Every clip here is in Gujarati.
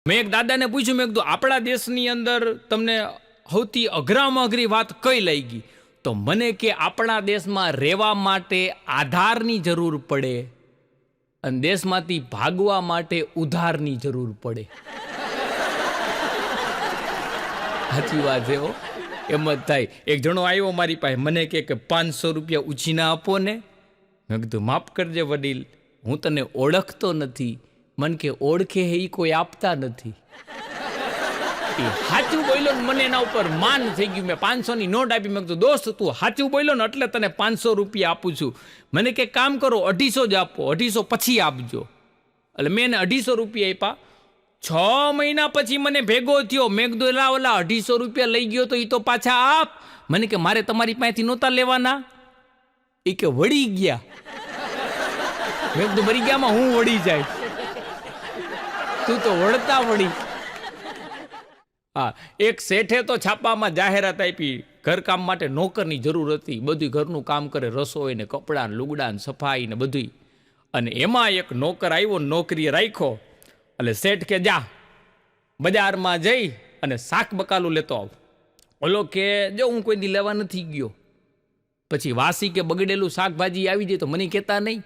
મેં એક દાદાને પૂછ્યું, મેં કીધું આપણા દેશની અંદર તમને સૌથી અઘરામાં અઘરી વાત કઈ લાગી? તો મને કે આપણા દેશમાં રહેવા માટે આધારની જરૂર પડે અને દેશમાંથી ભાગવા માટે ઉધારની જરૂર પડે. સાચી વાત છે હો, એમ જ થાય. એક જણો આવ્યો મારી પાસે, મને કે 500 રૂપિયા ઉછીના આપો ને. મેં કીધું માફ કરજે વડીલ, હું તને ઓળખતો નથી. મન કે ઓળખે એ કોઈ આપતા નથી. સાચું બોલ્યો ને મને એના ઉપર માન થઈ ગયું. મેં 500ની નોટ આપી. મેં કીધું દોસ્ત તું સાચું બોલ્યો ને એટલે તને 500 રૂપિયા આપું છું. મને કે કામ કરો 250 જ આપો, 250 પછી આપજો. એટલે મેં એને 250 રૂપિયા આપ્યા. 6 મહિના પછી મને ભેગો થયો. મેં કીધું એલા ઓલા 250 રૂપિયા લઈ ગયો તો એ તો પાછા આપ. મને કે મારે તમારી પાસેથી નહોતા લેવાના. એ કે વળી ગયા. મેં કીધું વળી ગયામાં હું વળી જાય, તું તો વળતા વળી. હા, એક શેઠે તો છાપામાં જાહેરાત આપી, ઘરકામ માટે નોકરની જરૂર હતી. બધું ઘરનું કામ કરે, રસોઈ ને કપડાં લુગડા ને સફાઈ ને બધું. અને એમાં એક નોકર આવ્યો, નોકરીએ રાખ્યો. એટલે શેઠ કે જા બજારમાં જઈ અને શાક બકાલું લેતો આવ. ઓલો કે જો હું કોઈ દી લેવા નથી ગયો. પછી વાસી કે બગડેલું શાકભાજી આવી જાય તો મને કહેતા નહીં.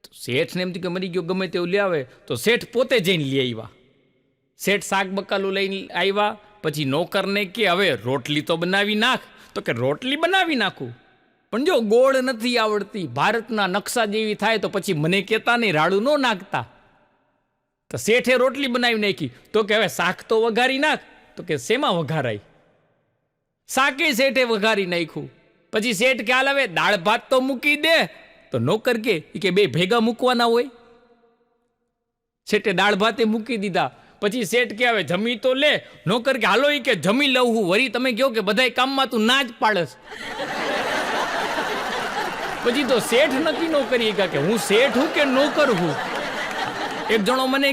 તો શેઠને એમ કે મરી ગયો ગમે તેવું લઈ આવે. તો શેઠ પોતે જઈને લઈ આવ્યા. શેઠ શાક બકાલું લઈને આવ્યા. પછી નોકરને કે હવે રોટલી તો બનાવી નાખ. તો કે રોટલી બનાવી નાખું, પણ જો ગોળ નથી આવડતી, ભારતના નકશા જેવી થાય તો પછી મને કહેતા નહીં, રાડું ન નાખતા. તો શેઠે રોટલી બનાવી નાખી. તો કે હવે શાક તો વઘારી નાખ. તો કે શેમાં વઘારાય? શાકે શેઠે વઘારી નાખ્યું. પછી શેઠ કે હાલ હવે દાળ ભાત તો મૂકી દે. તો નોકર કે બે ભેગા મૂકવાના હોય. શેઠે દાળ ભાતે મૂકી દીધા. પછી શેઠ કે હવે જમી તો લે. નોકર કે હાલો કે જમી લઉં હું. વળી તમે કહો કે બધાય કામમાં તું ના જ પાડસ. પછી તો શેઠ નક્કી ન કરી કે હું શેઠ હું કે નોકર હું. એક જણો મને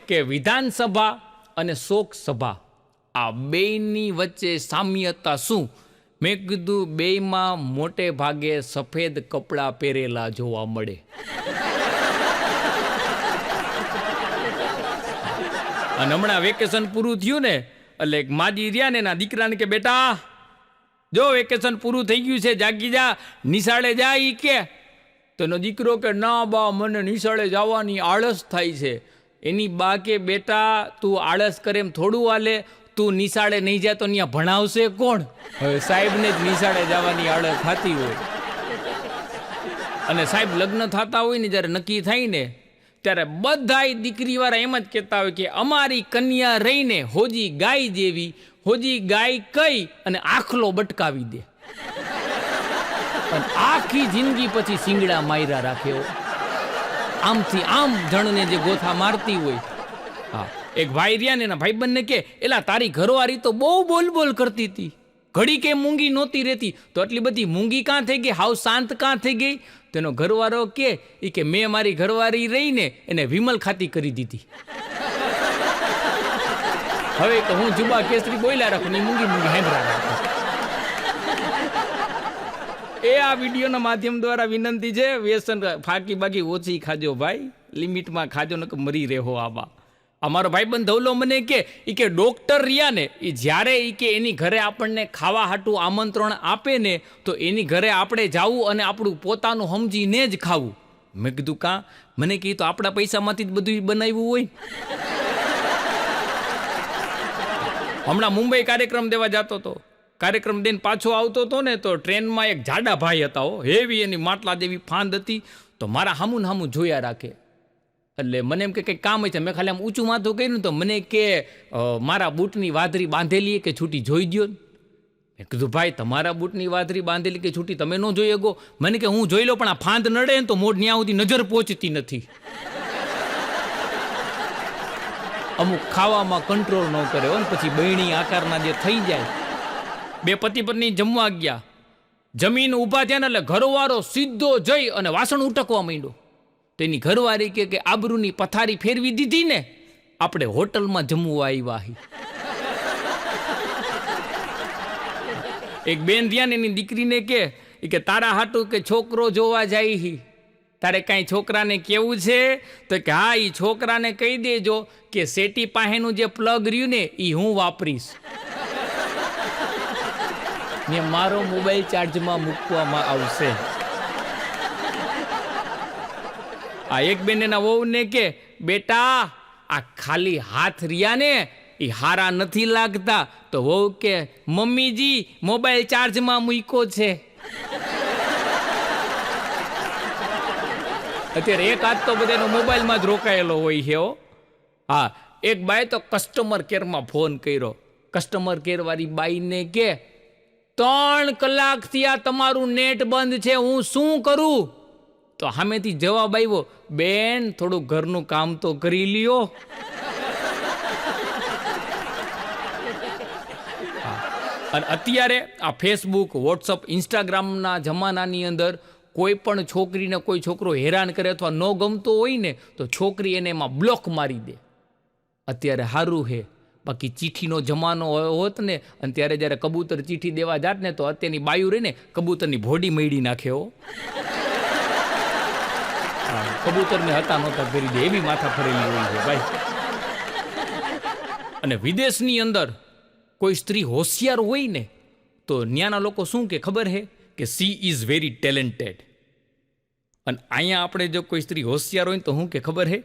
કે વિધાનસભા અને શોક સભા આ બેયની વચ્ચે સામ્યતા શું? મેં કીધું બેયમાં મોટે ભાગે સફેદ કપડાં પહેરેલા જોવા મળે. અને હમણાં વેકેશન પૂરું થયું ને એટલે એક માજી રહ્યા ને એના દીકરાને કે બેટા જો વેકેશન પૂરું થઈ ગયું છે, જાગી જા, નિશાળે જા. ઈ કે તો એનો દીકરો કે ના બા મને નિશાળે જવાની આળસ થાય છે. એની બા કે બેટા તું આળસ કરે એમ થોડું હાલે, તું નિશાળે નહીં જાય તો ત્યાં ભણાવશે કોણ? હવે સાહેબને જ નિશાળે જવાની આળસ થતી હોય. અને સાહેબ લગ્ન થતા હોય ને જ્યારે નક્કી થાય ને ત્યારે બધાય દીકરીવાળા એમ જ કહેતા હોય કે અમારી કન્યા રહીને હોજી ગાય જેવી, હોજી ગાય કઈ અને આખલો બટકાવી દે. અને આખી જિંદગી પછી શિંગડા માયરા રાખે. આમથી આમ જણને જે ગોથા મારતી હોય. હા, એક ભાઈ રહ્યા ને એના ભાઈબંધને કે એલા તારી ઘરવાળી તો બહુ બોલ બોલ કરતી હતી, ઘડી કે મૂંગી નહોતી રહેતી, તો આટલી બધી મૂંગી કાં થઈ ગઈ, હાવ શાંત કાં થઈ ગઈ? તેનો ઘરવાળો કે મેં મારી ઘરવાળી રહીને એને વિમલ ખાતી કરી દીધી. હવે તો હું જુબા કેસરી બોલ્યા રાખું ને મૂંગી મૂંગી હેંભરા રાખું. એ આ વિડીયોના માધ્યમ દ્વારા વિનંતી છે, વ્યસન ફાકી બાકી ઓછી ખાજો ભાઈ, લિમિટમાં ખાજો નકર મરી રહેવો. આવા અમારો ભાઈબંધ ધવલો મને કે ડોક્ટર રહ્યા ને એ જ્યારે એની ઘરે આપણને ખાવા હાટું આમંત્રણ આપે ને તો એની ઘરે આપણે જાવું અને આપણું પોતાનું સમજીને જ ખાવું. મેં કીધું કાં? મને કહે તો આપણા પૈસામાંથી જ બધું બનાવ્યું હોય. હમણાં મુંબઈ કાર્યક્રમ દેવા જતો હતો, કાર્યક્રમ દઈને પાછો આવતો હતો ને તો ટ્રેનમાં એક જાડા ભાઈ હતા, હેવી, એની માટલા જેવી ફાંદ હતી. તો મારા હામું ને હામું જોયા રાખે. એટલે મને એમ કે કંઈક કામ હોય છે. મેં ખાલી આમ ઊંચું માથું કર્યું તો મને કે મારા બૂટની વાદરી બાંધેલી કે છૂટી જોઈ દો. મેં કીધું ભાઈ તમારા બૂટની વાદરી બાંધેલી કે છૂટી તમે ન જોઈ શકો? મને કે હું જોઈ લો પણ આ ફાંદ નડે ને તો મોઢ ન્યા સુધી નજર પહોંચતી નથી. અમુક ખાવામાં કંટ્રોલ ન કરે હોય ને પછી બહેણી આકારના જે થઈ જાય. બે પતિ પત્ની જમવા ગયા, જમીન ઊભા થયા ને એટલે ઘરવાળો સીધો જઈ અને વાસણ ઉટકવા માંડ્યો. તેની ઘરવાળી કે આબરૂની પથારી ફેરવી દીધી ને, આપણે હોટલમાં જમવા આવ્યા. એક બેન રહ્યા ને એની દીકરીને કે તારા હાટું કે છોકરો જોવા જાય. તારે કાંઈ છોકરાને કેવું છે? તો કે હા, એ છોકરાને કહી દેજો કે સેટી પાસેનું જે પ્લગ રહ્યું ને એ હું વાપરીશ ને મારો મોબાઈલ ચાર્જમાં મૂકવામાં આવશે. આ એક બેન એના વહુને કે બેટા આ ખાલી હાથ રહ્યા ને એ હારા નથી લાગતા. તો વહુ કે મમ્મીજી મોબાઈલ ચાર્જમાં મૂક્યો છે. અત્યારે એક હાથ તો બધાનો મોબાઈલમાં જ રોકાયેલો હોય છે. હા, એક બાઈ તો કસ્ટમર કેરમાં ફોન કર્યો. કસ્ટમર કેર વાળી બાઈને કે 3 કલાકથી આ તમારું નેટ બંધ છે, હું શું કરું? તો સામેથી જવાબ આવ્યો, બેન થોડું ઘરનું કામ તો કરી લ્યો. અને અત્યારે આ ફેસબુક, વોટ્સઅપ, ઇન્સ્ટાગ્રામના જમાનાની અંદર કોઈ પણ છોકરીને કોઈ છોકરો હેરાન કરે અથવા ન ગમતો હોય ને તો છોકરી એને એમાં બ્લોક મારી દે. અત્યારે સારું છે, બાકી ચીઠીનો જમાનો હોત ને અને ત્યારે જ્યારે કબૂતર ચીઠી દેવા જાત ને તો અત્યારની બાયું રહીને કબૂતરની ભોડી મળી નાખે. કબૂતરને હતા નહોતા કરી દે એવી માથા ફરેલી હોય છે ભાઈ. અને વિદેશની અંદર કોઈ સ્ત્રી હોશિયાર હોય ને તો ત્યાંના લોકો શું કે ખબર છે કે સી ઇઝ વેરી ટેલેન્ટેડ. અને અહીંયા આપણે જો કોઈ સ્ત્રી હોશિયાર હોય તો શું કે ખબર છે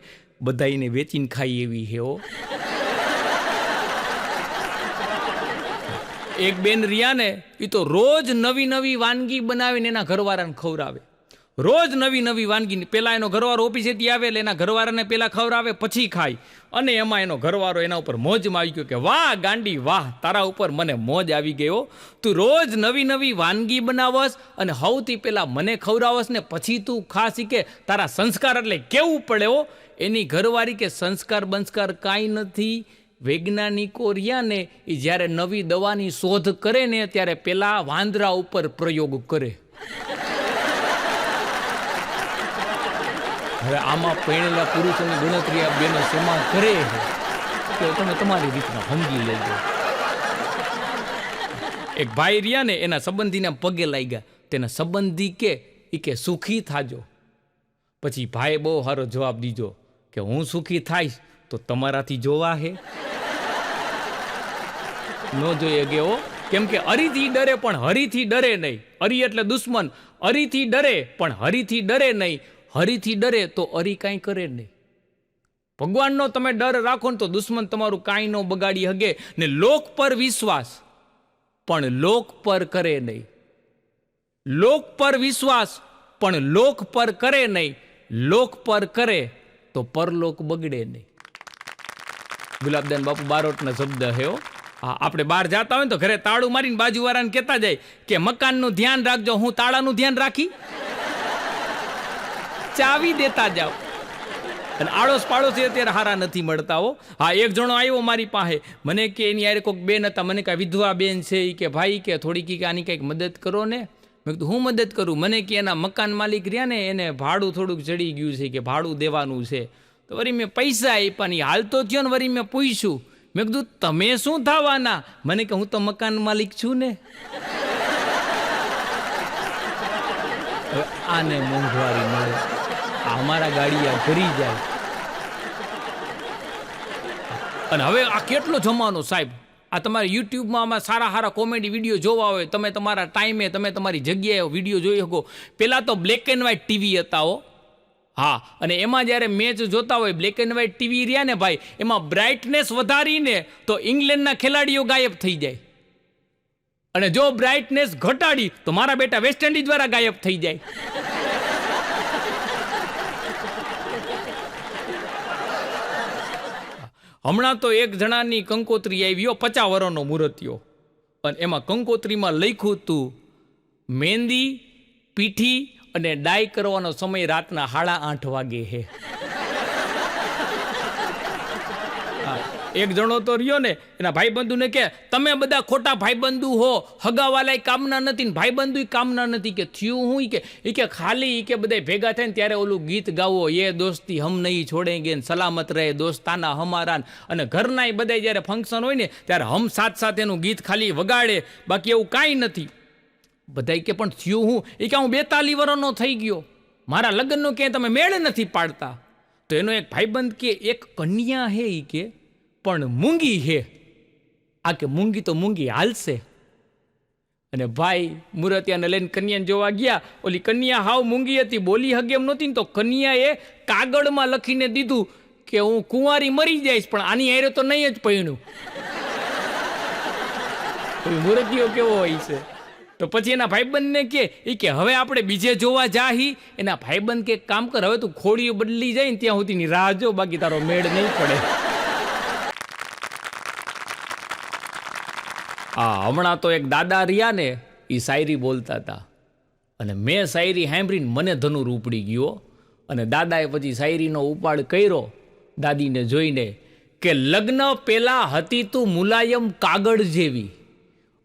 બધાઈને વેચીને ખાઈ એવી છે. એક બેન રિયા ને એ તો રોજ નવી નવી વાનગી બનાવીને એના ઘરવાળાને ખવડાવે. રોજ નવી નવી વાનગી. પેલા એનો ઘરવાળો ઓફિસેથી આવે એટલે એના ઘરવાળાને પેલા ખવડાવે પછી ખાય. અને એમાં એનો ઘરવાળો એના ઉપર મોજમાં આવી ગયો કે વાહ ગાંડી વાહ, તારા ઉપર મને મોજ આવી ગયો. તું રોજ નવી નવી વાનગી બનાવસ અને સૌથી પેલા મને ખવડાવસ ને પછી તું ખાસ કે તારા સંસ્કાર એટલે કેવું પડે. એની ઘરવાળી કે સંસ્કાર બંસ્કાર કાંઈ નથી. વૈજ્ઞાનિકો રહ્યા ને એ જ્યારે નવી દવાની શોધ કરે ને ત્યારે પેલા વાંદરા ઉપર પ્રયોગ કરે. હવે આમાં પરણેલા પુરુષોની ગણતરી આ બેનો શેમાં કરે છે કે તમે તમારી રીતના સમજી લેજો. એક ભાઈ રહ્યા ને એના સંબંધીને પગે લાગ્યા. તેના સંબંધી કે સુખી થાજો. પછી ભાઈ બહુ સારો જવાબ દીધો કે હું સુખી થાઈશ તો તમારાથી જોવા હે ન જોઈએ ગયો. કેમ કે અરીથી ડરે પણ હરીથી ડરે નહીં. અરી એટલે દુશ્મન. અરીથી ડરે પણ હરીથી ડરે નહીં. હરીથી ડરે તો અરી કાંઈ કરે નહીં. ભગવાનનો તમે ડર રાખો ને તો દુશ્મન તમારું કાંઈ ન બગાડી હગે. ને લોક પર વિશ્વાસ પણ લોક પર કરે નહીં. લોક પર વિશ્વાસ પણ લોક પર કરે નહીં. લોક પર કરે તો પરલોક બગડે નહીં. ગુલાબદાન બાપુ બારોટના શબ્દ હે. હા, આપણે બહાર જતા હોય ને તો ઘરે તાળું મારીને બાજુવાળાને કહેતા જાય કે મકાનનું ધ્યાન રાખજો. હું તાળાનું ધ્યાન રાખી ચાવી દેતા જાઓ. અને આડોશ પાડોશી અત્યારે હારા નથી મળતા. હા, એક જણો આવ્યો મારી પાસે, મને કે એની યારે કોઈક બેન હતા. મને કાંઈ વિધવા બેન છે એ કે ભાઈ કે થોડીક આની કંઈક મદદ કરો ને. મેં કીધું હું મદદ કરું? મને કે એના મકાન માલિક રહ્યા ને એને ભાડું થોડુંક ચડી ગયું છે કે ભાડું દેવાનું છે. તો વળી મેં પૈસા આપ્યા નહીં, હાલ તો થયો ને. વળી મેં પૂછ્યું, મેં કીધું તમે શું થવાના? મને કે હું તો મકાન માલિક છું ને. હવે આને મોંઘવારી મળે, અમારા ગાડીયા ભરી જાય. અને હવે આ કેટલો જમાનો સાહેબ. આ તમારે યુટ્યુબમાં આમાં સારા સારા કોમેડી વિડીયો જોવા હોય, તમે તમારા ટાઈમે તમે તમારી જગ્યાએ વિડીયો જોઈ શકો. પહેલાં તો બ્લેક એન્ડ વ્હાઇટ ટીવી હતા. હા, અને એમાં જ્યારે મેચ જોતા હોય બ્લેક એન્ડ વ્હાઇટ ટીવી રહ્યા ને ભાઈ, એમાં બ્રાઇટનેસ વધારીને તો ઇંગ્લેન્ડના ખેલાડીઓ ગાયબ થઈ જાય. અને જો બ્રાઇટનેસ ઘટાડી તો મારા બેટા વેસ્ટ ઇન્ડિઝ વાળા ગાયબ થઈ જાય. હમણાં તો એક જણાની કંકોત્રી આવ્યો, 50 વર્ષનો મૂર્તિઓ. અને એમાં કંકોત્રીમાં લખ્યું હતું મહેંદી, પીઠી અને ડાય કરવાનો સમય રાતના 8:30 વાગે છે. એક જણો તો રહ્યો ને એના ભાઈબંધુને કે તમે બધા ખોટા ભાઈબંધુ હો, હગાવાલાય કામના નથી ને ભાઈબંધુ કામના નથી. કે થયું હું કે ખાલી કે બધા ભેગા થાય ને ત્યારે ઓલું ગીત ગાવો, એ દોસ્તી હમ નહીં છોડેંગે, સલામત રહે દોસ્તાના હમારા. અને ઘરના એ બધા જ્યારે ફંક્શન હોય ને ત્યારે હમ સાથ સાથ એનું ગીત ખાલી વગાડે, બાકી એવું કાંઈ નથી. બધા કે પણ થયું હું કે હું 42 વર્ષનો થઈ ગયો. મારા લગ્નનો ક્યાંય તમે મેળ નથી પાડતા. તો એનો એક ભાઈબંધ કે એક કન્યા હે ઈ કે પણ મૂંગી હે. આ કે મૂંગી તો મૂંગી હાલશે. અને ભાઈ મુરતિયાને લઈને કન્યાને જોવા ગયા. ઓલી કન્યા હાવ મૂંગી હતી, બોલી હગે એમ નહોતી ને તો કન્યાએ કાગળમાં લખીને દીધું કે હું કુંવારી મરી જઈશ પણ આની હારે તો નહીં જ પૈણું. મુરતિયો કેવો હોય છે. તો પછી એના ભાઈબંધને કે હવે આપણે બીજે જોવા જાહી. એના ભાઈબંધ કે કામ કર, હવે તું ખોડીઓ બદલી જાય ને ત્યાં સુધીની રાહ જો, બાકી તારો મેળ નહીં પડે. હમણાં તો એક દાદા રહ્યા ને, એ શાયરી બોલતા હતા અને મેં શાયરી સાંભળીને મને ધનુર ઉપડી ગયો. અને દાદાએ પછી શાયરીનો ઉપાડ કર્યો દાદીને જોઈને કે લગ્ન પેલા હતી તું મુલાયમ કાગળ જેવી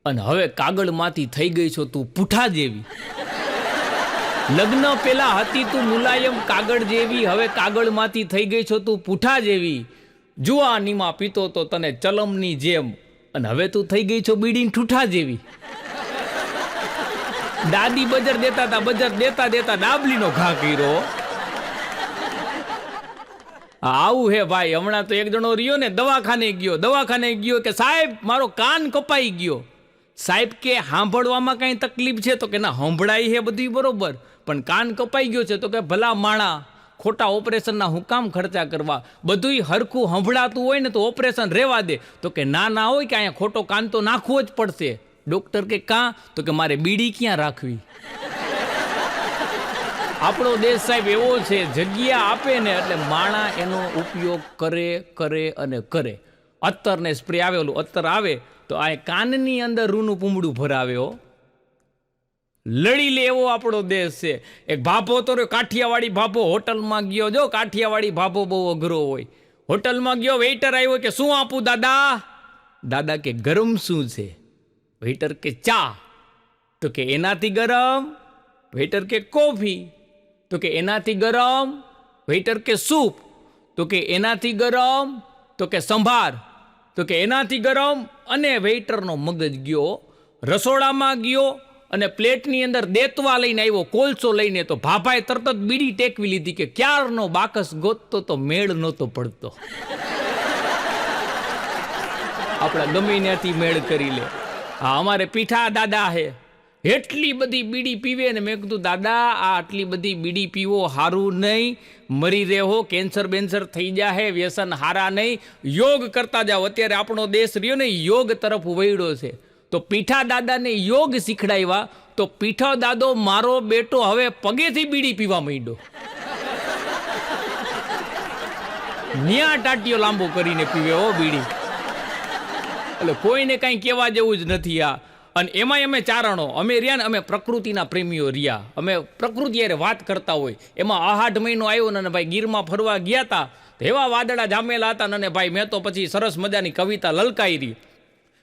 અને હવે કાગળમાંથી થઈ ગઈ છો તું પૂઠા જેવી. લગ્ન પેલા હતી તું મુલાયમ કાગળ જેવી, હવે કાગળમાંથી થઈ ગઈ છો તું પૂઠા જેવી. જુવાનીમાં પીતો તો તને ચલમની જેમ અને હવે તું થઈ ગઈ છો બીડીને ઠૂઠા જેવી. દાદી બજર દેતા હતા, બજર દેતા દેતા ડાબલીનો ઘા કર્યો. આવું હે ભાઈ. હમણાં તો એક જણો રહ્યો ને દવાખાને ગયો કે સાહેબ મારો કાન કપાઈ ગયો. સાહેબ કે સાંભળવામાં કઈ તકલીફ છે? તો કે ના, સાંભળાય છે બધું બરોબર પણ કાન કપાઈ ગયો છે. તો કે ભલા માણા, ખોટા ઓપરેશનના હું કામ ખર્ચા કરવા, બધુંય હરખું સંભળાતું હોય ને તો ઓપરેશન રહેવા દે. તો કે ના હોય કે અહીંયા ખોટો કાન તો નાખવો જ પડશે. ડોક્ટર કે કાં? તો કે મારે બીડી ક્યાં રાખવી. આપણો દેશ સાહેબ એવો છે, જગ્યા આપે ને એટલે માણા એનો ઉપયોગ કરે અને કરે. અત્તર ને સ્પ્રે આવે, ઓલું અત્તર આવે તો આ કાનની અંદર રૂનું પૂમડું ભરાવ્યો. લડી લે એવો આપણો દેશ છે. એક ભાભો તો કાઠિયાવાડી ભાભો હોટલમાં ગયો. જો કાઠિયાવાડી ભાભો બહુ અઘરો હોય. હોટલમાં ગયો, વેઇટર આવ્યો કે શું આપું દાદા? દાદા કે ગરમ શું છે? વેઇટર કે ચા. તો કે એનાથી ગરમ? વેઇટર કે કોફી. તો કે એનાથી ગરમ? વેઇટર કે સૂપ. તો કે એનાથી ગરમ? તો કે સંભાર. તો કે એનાથી ગરમ. અને વેઇટરનો મગજ ગયો રસોડામાં ગયો અને પ્લેટની અંદર દેતવા લઈને આવ્યો, કોલસો લઈને. તો ભાભાએ તરત જ બીડી ટેકવી લીધી કે ક્યારનો બાકસ ગોતતો તો મેળ નહોતો પડતો. આપણા ગમે ત્યાંથી મેળ કરી લે. અમારે પીઠા દાદા હે, એટલી બધી બીડી પીવે ને મેં કીધું દાદા આ આટલી બધી બીડી પીવો હારું નહીં, મરી રહેવો, કેન્સર બેન્સર થઈ જાય, વ્યસન હારા નહીં, યોગ કરતા જાઓ. અત્યારે આપણો દેશ રહ્યો ને યોગ તરફ વળ્યો છે. તો પીઠા દાદાને યોગ શીખડાવ્યા તો પીઠા દાદો મારો બેટો હવે પગેથી બીડી પીવા માંડ્યો. ન્યા ટાટીઓ લાંબો કરીને પીવે હો બીડી. એટલે કોઈને કાંઈ કહેવા જેવું જ નથી આ. અને એમાંય અમે ચારણો, અમે રહ્યા ને, અમે પ્રકૃતિના પ્રેમીઓ રહ્યા. અમે પ્રકૃતિ યારે વાત કરતા હોય. એમાં આહાઢ મહિનો આવ્યો ને ભાઈ ગીરમાં ફરવા ગયા હતા તો એવા વાદળા જામેલા હતા ને ભાઈ મેં તો પછી સરસ મજાની કવિતા લલકાઈ રહી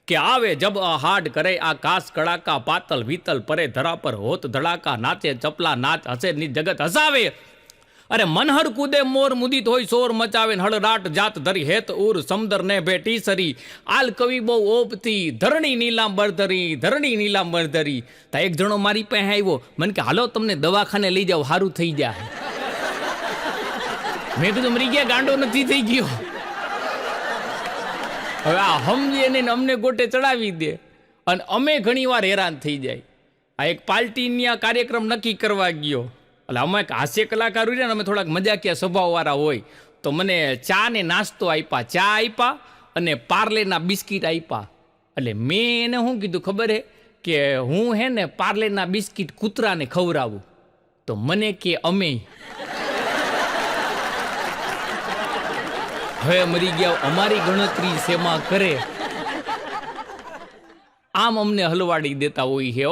કે આવે જબ આહાડ કરે આકાશ કડાકા, પાતલ વિતલ પરે ધરા પર હોત ધડાકા, નાચે ચપલા નાચ હસે ની જગત હસાવે. અરે મનહર કૂદે મોર મુદિત હોય શોર મચાવે, હળરાટ જાત ધરી હેત ઉર સમદર ને ભેટી સરી, આલ કવિ બહુ ઓપતી ધરણી નીલાંબર ધરી, ધરણી નીલાંબર ધરી. તા એક જણો મારી પાસે આવ્યો, મને કે હાલો તમને દવાખાને લઈ જાવ, સારું થઈ જાય. મેં કીધું મરી ગયા, ગાંડો નથી થઈ ગયો. હવે આ સમજે ને અમને ગોટે ચડાવી દે અને અમે ઘણી વાર હેરાન થઈ જાય. આ એક પાર્ટીના કાર્યક્રમ નક્કી કરવા ગયો, એટલે અમે એક હાસ્ય કલાકાર હોય ને, અમે થોડાક મજાકિયા સ્વભાવવાળા હોય, તો મને ચા ને નાસ્તો આપ્યા, ચા આપ્યા અને પાર્લેના બિસ્કીટ આપ્યા. એટલે મેં એને શું કીધું ખબર હે કે હું હે ને પાર્લેના બિસ્કીટ કૂતરાને ખવડાવું. તો મને કે અમે હવે મરી ગયા, અમારી ગણતરી શેમાં કરે? આમ અમને હલવાડી દેતા હોય છે.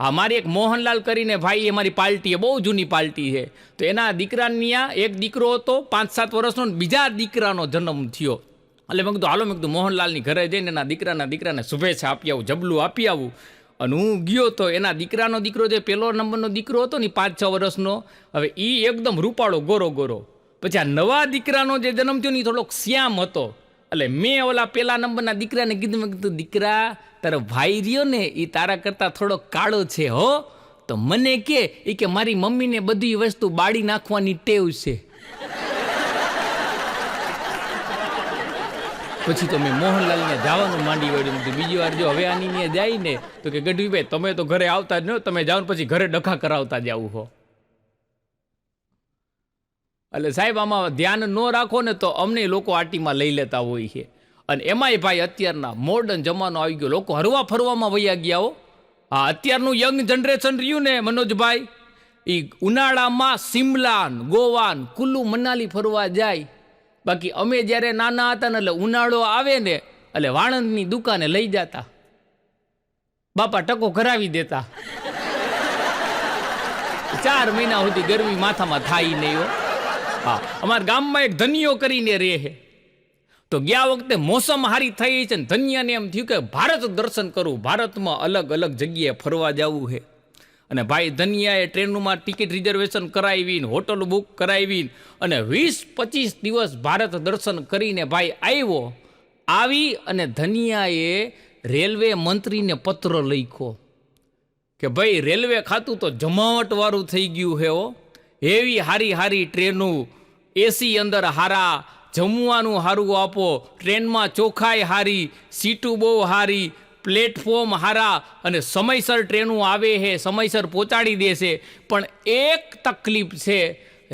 અમારી એક મોહનલાલ કરીને ભાઈ, અમારી પાર્ટી બહુ જૂની પાર્ટી છે. તો એના દીકરાની એક દીકરો હતો 5-7 વર્ષનો, બીજા દીકરાનો જન્મ થયો. એટલે મેં કીધું હાલો, મેં કીધું મોહનલાલની ઘરે જઈને એના દીકરાને શુભેચ્છા આપી આવું, જબલું આપી આવું. અને હું ગયો તો એના દીકરાનો દીકરો જે પહેલો નંબરનો દીકરો હતો ને 5-6 વર્ષનો, હવે એ એકદમ રૂપાળો ગોરો ગોરો. પછી આ નવા દીકરાનો જે જન્મ થયો ને એ થોડોક શ્યામ હતો. એટલે મેં ઓલા પહેલા નંબરના દીકરાને કીધું, મેં કીધું દીકરા તારો ભાઈ રહ્યો ને એ તારા કરતાં થોડો કાળો છે હો, તો મને કે મારી મમ્મીને બધી વસ્તુ બાળી નાખવાની ટેવ છે. પછી તો મેં મોહનલાલને જવાનું માંડી વળ્યું. બીજી વાર જો હવે આની ને જાય ને તો કે ગઢવીભાઈ તમે તો ઘરે આવતા જ ન, તમે જાઓ ને પછી ઘરે ડખા કરાવતા જાવું હો. એટલે સાહેબ આમાં ધ્યાન ન રાખો ને તો અમને લોકો આટીમાં લઈ લેતા હોય છે. અને એમાંય ભાઈ અત્યારના મોડર્ન જમાનો આવી ગયો, લોકો હરવા ફરવામાં વયા ગયા હો. હા, અત્યારનું યંગ જનરેશન રહ્યું ને મનોજભાઈ, એ ઉનાળામાં સિમલા, ગોવા, કુલ્લુ મનાલી ફરવા જાય. બાકી અમે જ્યારે નાના હતા ને એટલે ઉનાળો આવે ને એટલે વાણંદની દુકાને લઈ જતા, બાપા ટકો કરાવી દેતા. 4 મહિના સુધી ગરમી માથામાં થાય નહીં હો. હા, અમારા ગામમાં એક ધનિયો કરીને રહે છે. તો ગયા વખતે મોસમ હારી થઈ છે ને ધનિયાને એમ થયું કે ભારત દર્શન કરું, ભારતમાં અલગ અલગ જગ્યાએ ફરવા જવું છે. અને ભાઈ ધનિયાએ ટ્રેનમાં ટિકિટ રિઝર્વેશન કરાવીને હોટલ બુક કરાવીને અને 20-25 દિવસ ભારત દર્શન કરીને ભાઈ આવ્યો. આવી અને ધનિયાએ રેલવે મંત્રીને પત્ર લખ્યો કે ભાઈ રેલવે ખાતું તો જમાવટવાળું થઈ ગયું છે હો. એવી હારી ટ્રેનો, એસી અંદર હારા, જમવાનું સારું આપો, ટ્રેનમાં ચોખાઈ હારી, સીટું બહુ હારી, પ્લેટફોર્મ હારા અને સમયસર ટ્રેનો આવે છે, સમયસર પહોંચાડી દેશે. પણ એક તકલીફ છે,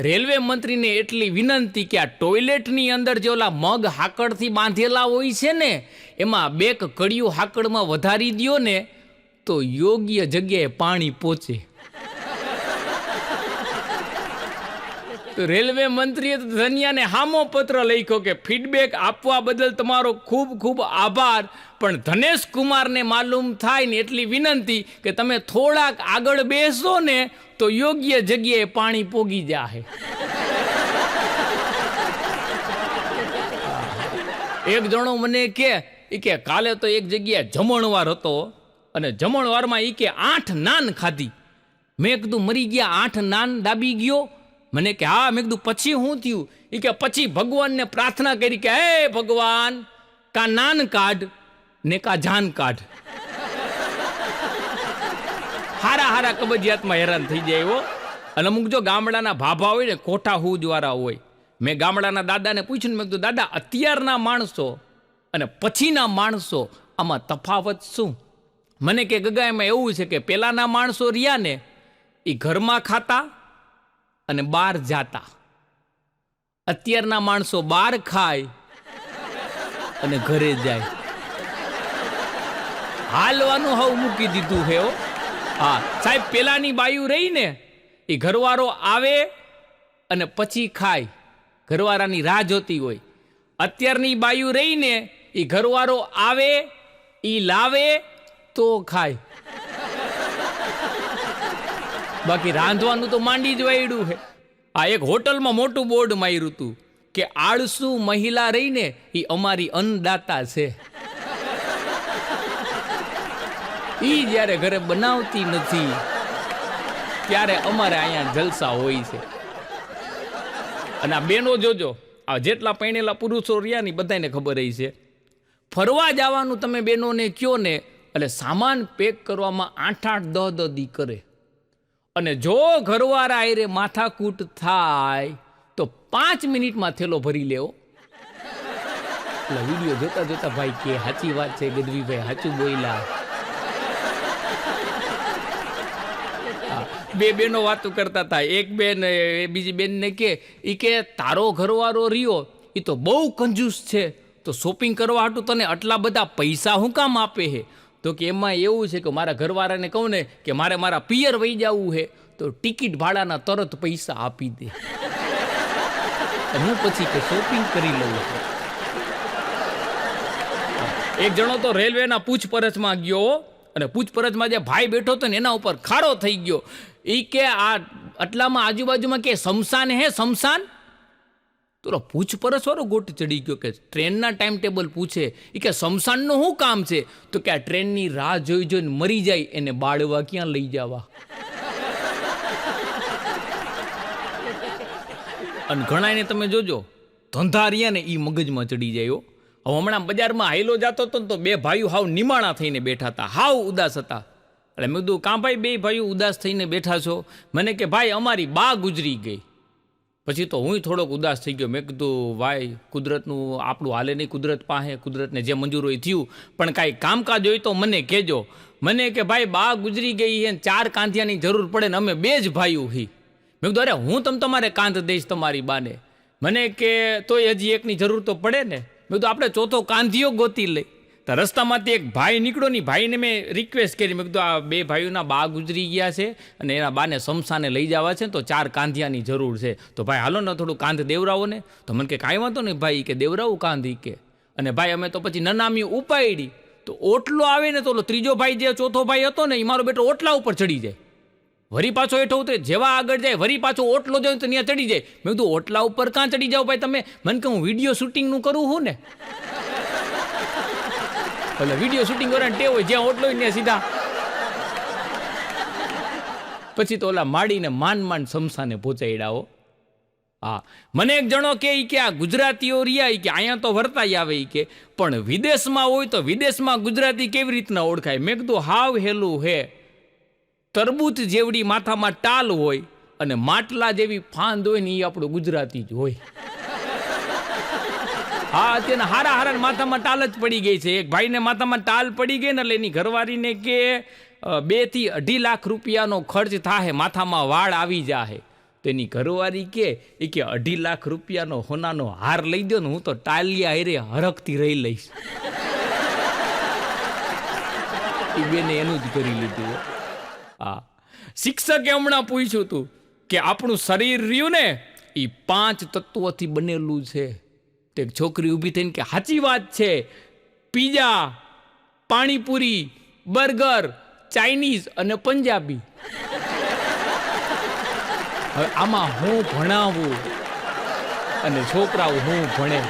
રેલવે મંત્રીને એટલી વિનંતી કે આ ટોયલેટની અંદર જે ઓલા મગ હાકડથી બાંધેલા હોય છે ને એમાં 2 કડિયું હાકડમાં વધારી દ્યો ને તો યોગ્ય જગ્યાએ પાણી પહોંચે. તો રેલવે મંત્રીએ ધનિયાને હામો પત્ર લખ્યો કે ફીડબેક આપવા બદલ તમારો ખૂબ ખૂબ આભાર, પણ ધનેશ કુમારને માલુમ થાય ને એટલી વિનંતી કે તમે થોડાક આગળ બેસો ને તો યોગ્ય જગ્યાએ પાણી પોગી જાય. એક જણો મને કે કાલે તો એક જગ્યાએ જમણવાર હતો અને જમણવારમાં કે 8 નાન ખાધી. મેં કીધું મરી ગયા 8 નાન દાબી ગયો? મને કે હા. મેં કીધું પછી શું થયું? કે પછી ભગવાનને પ્રાર્થના કરી કે હે ભગવાન, કા નાન કાઢ ને કા જાન કાઢ. હારા કબજિયાતમાં હેરાન થઈ જાય એવો. અને અમુક જો ગામડાના ભાભા હોય ને, કોઠા હૂજવાળા હોય, મેં ગામડાના દાદાને પૂછ્યું, મેં કીધું દાદા અત્યારના માણસો અને પછીના માણસો આમાં તફાવત શું? મને કે ગગા એમાં એવું છે કે પહેલાના માણસો રહ્યા ને એ ઘરમાં ખાતા અને બહાર જાતા. અત્યારના માણસો બહાર ખાય અને ઘરે જાય. હાલવાનું હવે મૂકી દીધું છે. હા સાહેબ, પેલાની બાયું રહી ને એ ઘરવાળો આવે અને પછી ખાય, ઘરવાળાની રાહ જોતી હોય. અત્યારની બાયું રહી ને એ ઘરવાળો આવે, એ લાવે તો ખાય. બાકી રાંધવાનું તો માંડી જ વાયડું છે. આ એક હોટલમાં મોટું બોર્ડ માર્યું હતું કે આળસુ મહિલા રહીને એ અમારી અન્નદાતા છે. ઈ જ્યારે ઘરે બનાવતી નથી ત્યારે અમારે અહીંયા જલસા હોય છે. અને આ બેનો જોજો, આ જેટલા પરણેલા પુરુષો રહ્યા ને બધાને ખબર રહી છે, ફરવા જવાનું તમે બેનોને કયો ને એટલે સામાન પેક કરવામાં 8-10 દી કરે. અને જો ઘરવાળા આયરે માથાકૂટ થાય તો 5 મિનિટમાં થેલો ભરી લેવો. એટલે વિડીયો જોતા જોતા ભાઈ કે સાચી વાત છે ગઢવીભાઈ, સાચું બોલ્યા. બે બેનો વાતો કરતા હતા. એક બેન બીજી બેનને કે તારો ઘરવાળો રહ્યો એ તો બહુ કંજૂસ છે, તો શોપિંગ કરવા હાટું તને આટલા બધા પૈસા હું કામ આપે છે? તો કે એમાં એવું છે કે મારા ઘરવાળાને કહું ને કે મારે મારા પિયર વહી જવું છે તો ટિકિટ ભાડાના તરત પૈસા આપી દે, હું પછી કે શોપિંગ કરી લઉં. એક જણો તો રેલવેના પૂછપરછમાં ગયો અને પૂછપરછમાં જે ભાઈ બેઠો હતો ને એના ઉપર ખારો થઈ ગયો. એ કે આ આટલામાં આજુબાજુમાં કે શમશાન હે શમશાન? તો પૂછપરછ વાળો ગોટ ચડી ગયો કે ટ્રેનના ટાઈમ ટેબલ પૂછે. એ કે શમશાનનું શું કામ છે? તો કે આ ટ્રેનની રાહ જોઈને મરી જાય એને બાળવા ક્યાં લઈ જવા. અને ઘણાને તમે જોજો ધંધારિયા ને એ મગજમાં ચડી જાય. હવે હમણાં બજારમાં હાઈલો જતો હતો તો 2 ભાઈઓ હાવ નિમાણા થઈને બેઠા હતા, હાવ ઉદાસ હતા. એટલે મેં કીધું કાં ભાઈ બે ભાઈઓ ઉદાસ થઈને બેઠા છો? મને કે ભાઈ અમારી બા ગુજરી ગઈ. પછી તો હું થોડોક ઉદાસ થઈ ગયો. મેં કીધું ભાઈ કુદરતનું આપણું હાલે નહીં, કુદરત પાસે, કુદરતને જે મંજૂર હોય થયું, પણ કાંઈ કામકાજ હોય તો મને કહેજો. મને કે ભાઈ બા ગુજરી ગઈ છે, 4 કાંધિયાની જરૂર પડે ને અમે 2 જ ભાઈઓ હી. મેં કીધું અરે હું તમારે કાંધ દઈશ તમારી બાને. મને કે તોય હજી એકની જરૂર તો પડે ને. મેં કીધું આપણે ચોથો કાંધિયો ગોતી લઈ. તો રસ્તામાંથી એક ભાઈ નીકળ્યો ની, ભાઈને મેં રિક્વેસ્ટ કરી. મેં કીધું આ 2 ભાઈઓના બા ગુજરી ગયા છે અને એના બાને સમસાને લઈ જવા છે, તો 4 કાંધિયાની જરૂર છે. તો ભાઈ હાલો ને થોડું કાંધ દેવરાવો ને. તો મને કે કાંઈ વાંધો નહીં ભાઈ, કે દેવરાવું કાંધી કે. અને ભાઈ અમે તો પછી નનામી ઉપાડી. તો ઓટલો આવે ને તો ઓલો ત્રીજો ભાઈ જે ચોથો ભાઈ હતો ને એ મારો બેટો ઓટલા ઉપર ચડી જાય, વરી પાછો હેઠો ઉતરે, જેવા આગળ જાય વરી પાછો ઓટલો જાય તો ત્યાં ચડી જાય. મેં કીધું ઓટલા ઉપર કાં ચડી જાવ ભાઈ તમે? મને કે હું વિડીયો શૂટિંગનું કરું હું ને. એટલે વિડીયો શૂટિંગ કરવાની ટેવ હોય, જ્યાં ઓટલો હોય ત્યાં સીધા. પછી તો ઓલા માડીને માંડ સમસાને પહોંચાડ્યા. હા, મને એક જણો કે આ ગુજરાતીઓ રહ્યા કે અહીંયા તો વર્તાઈ આવે કે, પણ વિદેશમાં હોય તો વિદેશમાં ગુજરાતી કેવી રીતના ઓળખાય? મેં કીધું હાવ હેલું હે. તરબૂચ જેવડી માથામાં ટાલ હોય અને માટલા જેવી ફાંદ હોય ને એ આપણું ગુજરાતી જ હોય. હા, અત્યારે હારા માથામાં ટાલ જ પડી ગઈ છે. એક ભાઈને માથામાં ટાલ પડી ગઈ ને એટલે એની ઘરવાળીને કે 2 થી 2.5 લાખ રૂપિયાનો ખર્ચ થાય, માથામાં વાળ આવી જાય. તો એની ઘરવાળી કે 2.5 લાખ રૂપિયાનો હોનાનો હાર લઈ દો ને, હું તો ટાલિયા હારે હરખતી રહી લઈશ. એ બેને એનું જ કરી લીધું. હા, શિક્ષકે હમણાં પૂછ્યું હતું કે આપણું શરીર રહ્યું ને એ 5 તત્વોથી બનેલું છે. તે છોકરી ઊભી થઈને કે સાચી વાત છે, પીઝા, પાણીપુરી, બર્ગર, ચાઇનીઝ અને પંજાબી. હવે આમાં હું ભણાવું અને છોકરાઓ હું ભણે.